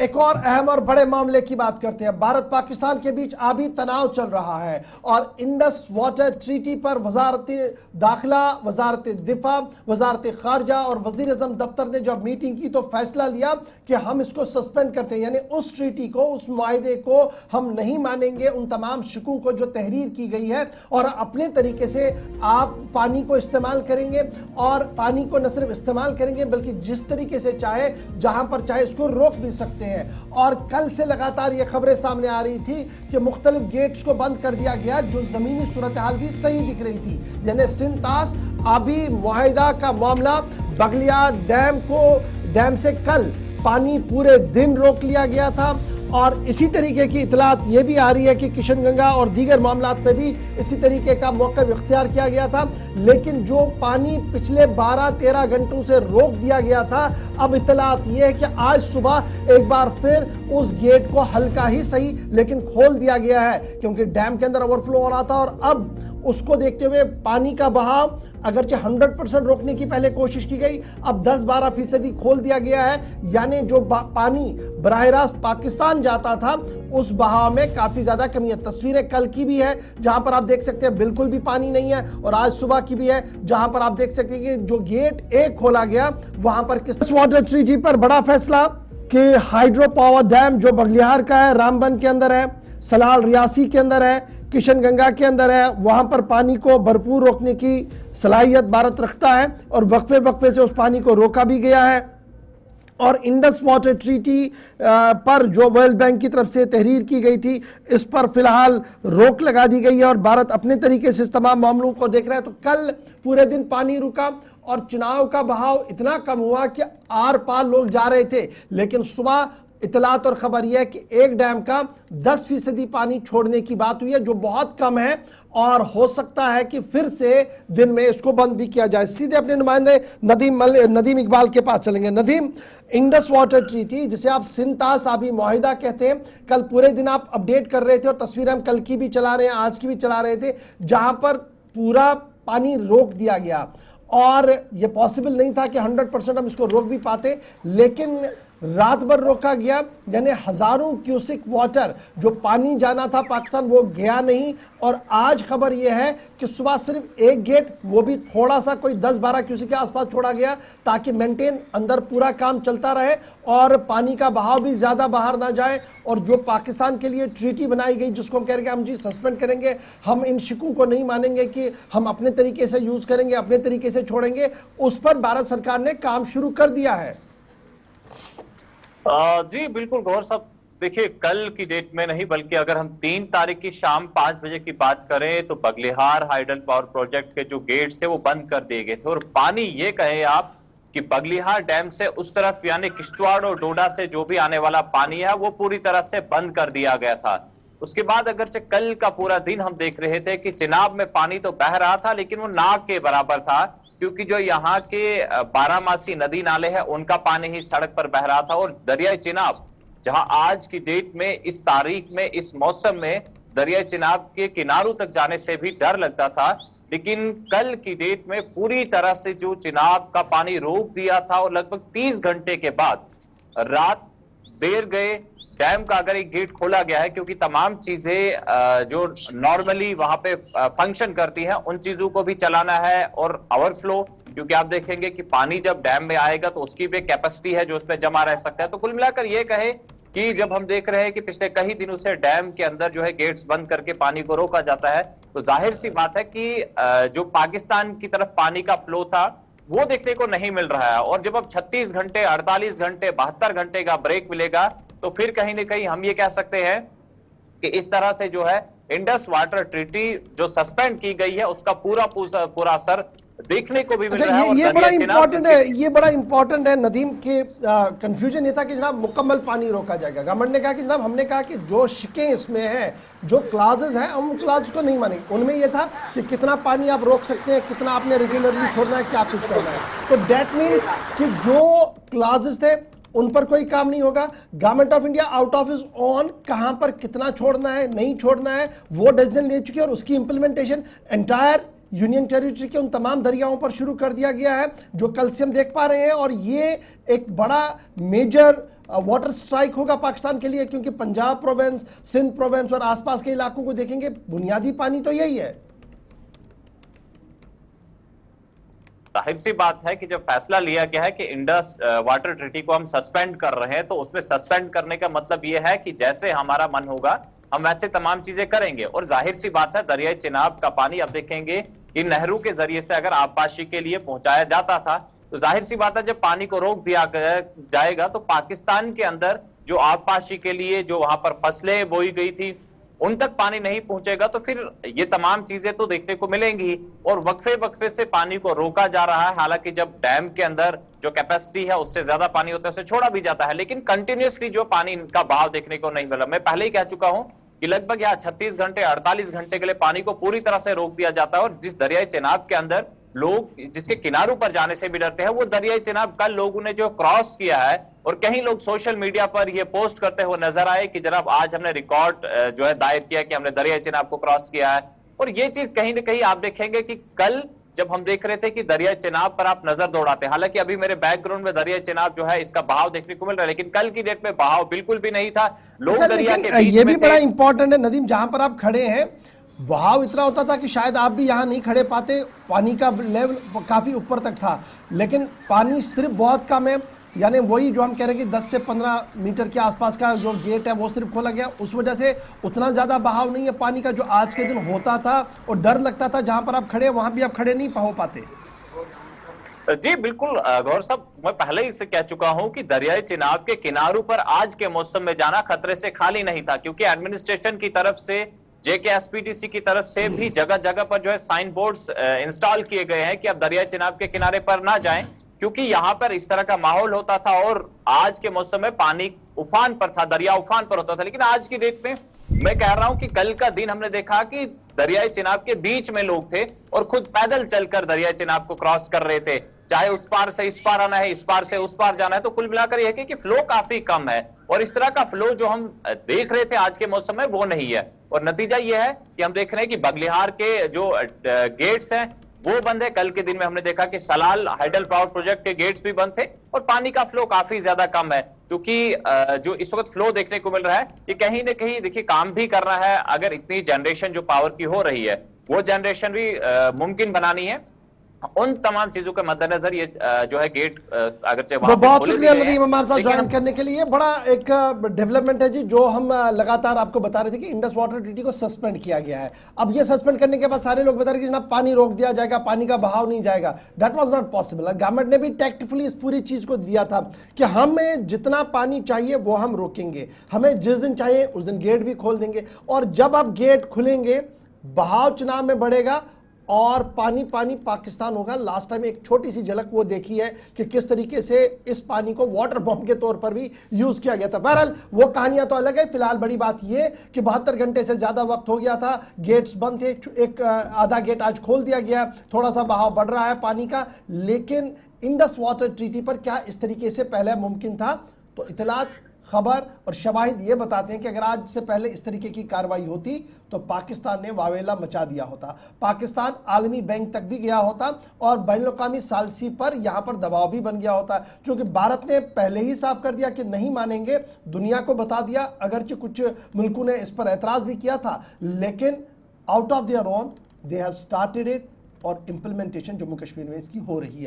एक और अहम और बड़े मामले की बात करते हैं। भारत पाकिस्तान के बीच आबी तनाव चल रहा है और इंडस वाटर ट्रीटी पर वजारत दाखिला, वजारत दिफा, वजारत खारजा और वजीर आज़म दफ्तर ने जब मीटिंग की तो फैसला लिया कि हम इसको सस्पेंड करते हैं, यानी उस ट्रीटी को, उस मुआहदे को हम नहीं मानेंगे। उन तमाम शिकों को जो तहरीर की गई है और अपने तरीके से आप पानी को इस्तेमाल करेंगे और पानी को न सिर्फ इस्तेमाल करेंगे बल्कि जिस तरीके से चाहे, जहां पर चाहे, इसको रोक भी सकते हैं। और कल से लगातार ये खबरें सामने आ रही थी कि मुख्तलिफ गेट्स को बंद कर दिया गया, जो जमीनी सूरत हाल भी सही दिख रही थी। यानी सिंतास आबी मुआहिदा का मामला, बगलियार डैम से कल पानी पूरे दिन रोक लिया गया था और इसी तरीके की इतलात ये भी आ रही है कि किशनगंगा और दीगर मामलात पे भी इसी तरीके का मौक़िफ़ इख्तियार किया गया था। लेकिन जो पानी पिछले 12-13 घंटों से रोक दिया गया था, अब इतलात ये है कि आज सुबह एक बार फिर उस गेट को हल्का ही सही लेकिन खोल दिया गया है, क्योंकि डैम के अंदर ओवरफ्लो हो रहा था और अब उसको देखते हुए पानी का बहाव अगरचे 100% रोकने की पहले कोशिश की गई, अब 10-12% खोल दिया गया है। यानी जो पानी बराह रास्त पाकिस्तान जाता था उस बहाव में काफी ज्यादा कमी है। तस्वीरें कल की भी है जहां पर आप देख सकते हैं बिल्कुल भी पानी नहीं है, और आज सुबह की भी है जहां पर आप देख सकते हैं कि जो गेट एक खोला गया वहां पर किस वाटर ट्रीटी पर बड़ा फैसला कि हाइड्रो पावर डैम जो बगलिहार का है, रामबन के अंदर है, सलाल रियासी के अंदर है, किशनगंगा के अंदर है, वहां पर पानी को भरपूर रोकने की सलाहियत भारत रखता है और वक्फे वक्फे से उस पानी को रोका भी गया है। और इंडस वाटर ट्रीटी पर जो वर्ल्ड बैंक की तरफ से तहरीर की गई थी, इस पर फिलहाल रोक लगा दी गई है और भारत अपने तरीके से इस तमाम मामलों को देख रहा है। तो कल पूरे दिन पानी रुका और चुनाव का बहाव इतना कम हुआ कि आर पार लोग जा रहे थे, लेकिन सुबह इतलात और खबर यह है कि एक डैम का 10% पानी छोड़ने की बात हुई है, जो बहुत कम है और हो सकता है कि फिर से दिन में इसको बंद भी किया जाए। सीधे अपने नुमाइंदे नदीम इकबाल के पास चलेंगे। नदीम, इंडस वाटर ट्रीटी जिसे आप सिंतास आबी मुआहिदा कहते हैं, कल पूरे दिन आप अपडेट कर रहे थे और तस्वीरें हम कल की भी चला रहे हैं, आज की भी चला रहे थे, जहां पर पूरा पानी रोक दिया गया और यह पॉसिबल नहीं था कि 100% हम इसको रोक भी पाते, लेकिन रात भर रोका गया। यानी हजारों क्यूसिक वाटर जो पानी जाना था पाकिस्तान वो गया नहीं। और आज खबर यह है कि सुबह सिर्फ एक गेट, वो भी थोड़ा सा कोई 10-12 क्यूसिक के आसपास छोड़ा गया ताकि मेंटेन अंदर पूरा काम चलता रहे और पानी का बहाव भी ज्यादा बाहर ना जाए। और जो पाकिस्तान के लिए ट्रीटी बनाई गई जिसको हम कह रहे हैं हम जी सस्पेंड करेंगे, हम इन शिकों को नहीं मानेंगे कि हम अपने तरीके से यूज करेंगे, अपने तरीके से छोड़ेंगे, उस पर भारत सरकार ने काम शुरू कर दिया है। जी बिल्कुल गौर साहब, देखिए कल की डेट में नहीं बल्कि अगर हम 3 तारीख की शाम 5 बजे की बात करें तो बगलिहार हाइडल पावर प्रोजेक्ट के जो गेट्स थे वो बंद कर दिए गए थे और पानी ये कहे आप कि बगलिहार डैम से उस तरफ यानी किश्तवाड़ और डोडा से जो भी आने वाला पानी है वो पूरी तरह से बंद कर दिया गया था। उसके बाद अगरचे कल का पूरा दिन हम देख रहे थे कि चिनाब में पानी तो बह रहा था लेकिन वो नाक के बराबर था, क्योंकि जो यहाँ के 12 नदी नाले हैं उनका पानी ही सड़क पर बह रहा था। और दरियाई चिनाब जहां आज की डेट में, इस तारीख में, इस मौसम में दरियाई चिनाब के किनारों तक जाने से भी डर लगता था, लेकिन कल की डेट में पूरी तरह से जो चिनाब का पानी रोक दिया था और लगभग 30 घंटे के बाद रात देर गए डैम का अगर एक गेट खोला गया है, क्योंकि तमाम चीजें जो नॉर्मली वहां पे फंक्शन करती हैं उन चीजों को भी चलाना है और ओवरफ्लो, क्योंकि आप देखेंगे कि पानी जब डैम में आएगा तो उसकी भी कैपेसिटी है जो उसमें जमा रह सकता है। तो कुल मिलाकर ये कहे कि जब हम देख रहे हैं कि पिछले कई दिनों से डैम के अंदर जो है गेट्स बंद करके पानी को रोका जाता है, तो जाहिर सी बात है कि जो पाकिस्तान की तरफ पानी का फ्लो था वो देखने को नहीं मिल रहा है। और जब अब 36 घंटे, 48 घंटे, 72 घंटे का ब्रेक मिलेगा तो फिर कहीं ना कहीं हम ये कह सकते हैं कि इस तरह से जो है इंडस वाटर ट्रीटी जो सस्पेंड की गई है उसका पूरा असर देखने को भी मिल रहा है। ये बड़ा इंपॉर्टेंट है, ये बड़ा इंपॉर्टेंट है नदीम के कंफ्यूजन ये था कि जनाब मुकम्मल पानी रोका जाएगा। गवर्नमेंट ने कहा कि जनाब हमने कहा कि जो शिकें इसमें हैं, जो क्लाजेस हैं, हम क्लाज को नहीं मानेंगे। उनमें ये था कि कितना पानी आप रोक सकते हैं, कितना आपने रेगुलरली छोड़ना है, क्या कुछ करना है। तो दैट मीन्स कि जो क्लाजेस थे उन पर कोई काम नहीं होगा। Government of India out of is on कहां पर कितना छोड़ना है, नहीं छोड़ना है, वो डिसीजन ले चुकी है और उसकी इंप्लीमेंटेशन एंटायर यूनियन टेरिटरी के उन तमाम दरियाओं पर शुरू कर दिया गया है जो कल से हम देख पा रहे हैं। और ये एक बड़ा मेजर वाटर स्ट्राइक होगा पाकिस्तान के लिए, क्योंकि पंजाब प्रोविंस, सिंध प्रोविंस और आसपास के इलाकों को देखेंगे, बुनियादी पानी तो यही है। जाहिर सी बात है कि जब फैसला लिया गया है कि इंडस वाटर ट्रीटी को हम सस्पेंड कर रहे हैं, तो उसमें सस्पेंड करने का मतलब यह है कि जैसे हमारा मन होगा हम वैसे तमाम चीजें करेंगे। और जाहिर सी बात है, दरियाई चिनाब का पानी अब देखेंगे कि नहरों के जरिए से अगर आबपाशी के लिए पहुंचाया जाता था, तो जाहिर सी बात है जब पानी को रोक दिया जाएगा तो पाकिस्तान के अंदर जो आबपाशी के लिए जो वहां पर फसलें बोई गई थी उन तक पानी नहीं पहुंचेगा, तो फिर ये तमाम चीजें तो देखने को मिलेंगी। और वक्फे वक्फे से पानी को रोका जा रहा है, हालांकि जब डैम के अंदर जो कैपेसिटी है उससे ज्यादा पानी होता है उसे छोड़ा भी जाता है, लेकिन कंटिन्यूसली जो पानी का बहाव देखने को नहीं मिला। मैं पहले ही कह चुका हूं कि लगभग यहाँ 36 घंटे 48 घंटे के लिए पानी को पूरी तरह से रोक दिया जाता है। और जिस दरियाई चिनाब के अंदर लोग जिसके किनारों पर जाने से भी डरते हैं, वो दरियाई चिनाब कल लोगों ने जो क्रॉस किया है, और कहीं लोग सोशल मीडिया पर ये पोस्ट करते हुए नजर आए कि जनाब आज हमने रिकॉर्ड जो है दायर किया कि हमने दरियाई चिनाब को क्रॉस किया है। और ये चीज कहीं ना कहीं आप देखेंगे कि कल जब हम देख रहे थे कि दरियाई चिनाब पर आप नजर दौड़ाते हैं, हालांकि अभी मेरे बैकग्राउंड में दरियाई चिनाब जो है इसका बहाव देखने को मिल रहा है, लेकिन कल की डेट में बहाव बिल्कुल भी नहीं था। लोग दरिया के बीच ये में भी बड़ा इंपॉर्टेंट है नदीम, जहां पर आप खड़े हैं बहाव इतना होता था कि शायद आप भी यहाँ नहीं खड़े पाते, पानी का लेवल काफ़ी ऊपर तक था, लेकिन पानी सिर्फ बहुत कम है, यानी वही जो हम कह रहे हैं कि 10 से 15 मीटर के आसपास का जो गेट है वो सिर्फ खोला गया, उस वजह से उतना ज़्यादा बहाव नहीं है पानी का जो आज के दिन होता था। और डर लगता था जहाँ पर आप खड़े वहाँ भी आप खड़े नहीं हो पाते। जी बिल्कुल गौर साहब, मैं पहले ही से कह चुका हूं कि दरियाई चिनाब के किनारों पर आज के मौसम में जाना खतरे से खाली नहीं था, क्योंकि एडमिनिस्ट्रेशन की तरफ से, JKSPDC की तरफ से भी जगह जगह पर जो है साइन बोर्ड्स इंस्टॉल किए गए हैं कि अब दरिया चिनाब के किनारे पर ना जाएं, क्योंकि यहाँ पर इस तरह का माहौल होता था। और आज के मौसम में पानी उफान पर था, दरिया उफान पर होता था। लेकिन आज की डेट में मैं कह रहा हूं कि कल का दिन हमने देखा कि दरियाई चिनाब के बीच में लोग थे और खुद पैदल चलकर दरियाई चिनाब को क्रॉस कर रहे थे, चाहे उस पार से इस पार आना है, इस पार से उस पार जाना है। तो कुल मिलाकर यह है कि फ्लो काफी कम है, और इस तरह का फ्लो जो हम देख रहे थे आज के मौसम में वो नहीं है। और नतीजा यह है कि हम देख रहे हैं कि बगलिहार के जो गेट्स हैं वो बंद है। कल के दिन में हमने देखा कि सलाल हाइडल पावर प्रोजेक्ट के गेट्स भी बंद थे और पानी का फ्लो काफी ज्यादा कम है। क्योंकि जो इस वक्त फ्लो देखने को मिल रहा है ये कहीं ना कहीं देखिए काम भी कर रहा है। अगर इतनी जनरेशन जो पावर की हो रही है वो जनरेशन भी मुमकिन बनानी है, उन तमाम चीजों के मद्देनजर ये जो है गेट अगरचे वहां बहुत शुक्रिया नदीम हमारे साथ ज्वाइन करने के लिए। बड़ा एक डेवलपमेंट है जी, जो हम लगातार आपको बता रहे थे कि इंडस वाटर ट्रीटी को सस्पेंड किया गया है। अब ये सस्पेंड करने के बाद सारे लोग बता रहे कि जनाब पानी रोक दिया जाएगा, पानी का बहाव नहीं जाएगा। That was not possible. Government ने भी टैक्टफुली इस पूरी चीज को दिया था कि हमें जितना पानी चाहिए वो हम रोकेंगे, हमें जिस दिन चाहिए उस दिन गेट भी खोल देंगे। और जब आप गेट खुलेंगे बहाव चुनाव में बढ़ेगा और पानी पानी पाकिस्तान होगा। लास्ट टाइम एक छोटी सी झलक वो देखी है कि किस तरीके से इस पानी को वाटर बॉम्ब के तौर पर भी यूज किया गया था। बहरहाल वो कहानियां तो अलग है। फिलहाल बड़ी बात ये कि 72 घंटे से ज्यादा वक्त हो गया था, गेट्स बंद थे, एक आधा गेट आज खोल दिया गया, थोड़ा सा बहाव बढ़ रहा है पानी का। लेकिन इंडस वाटर ट्रीटी पर क्या इस तरीके से पहले मुमकिन था? तो इतलात, खबर और शवाहिद ये बताते हैं कि अगर आज से पहले इस तरीके की कार्रवाई होती तो पाकिस्तान ने वावेला मचा दिया होता, पाकिस्तान आलमी बैंक तक भी गया होता और बैनुल-अक़वामी सालसी पर यहां पर दबाव भी बन गया होता। क्योंकि भारत ने पहले ही साफ कर दिया कि नहीं मानेंगे, दुनिया को बता दिया। अगरचे कुछ मुल्कों ने इस पर एतराज भी किया था, लेकिन out of their own they have started it और इंप्लीमेंटेशन जम्मू कश्मीर में इसकी हो रही है।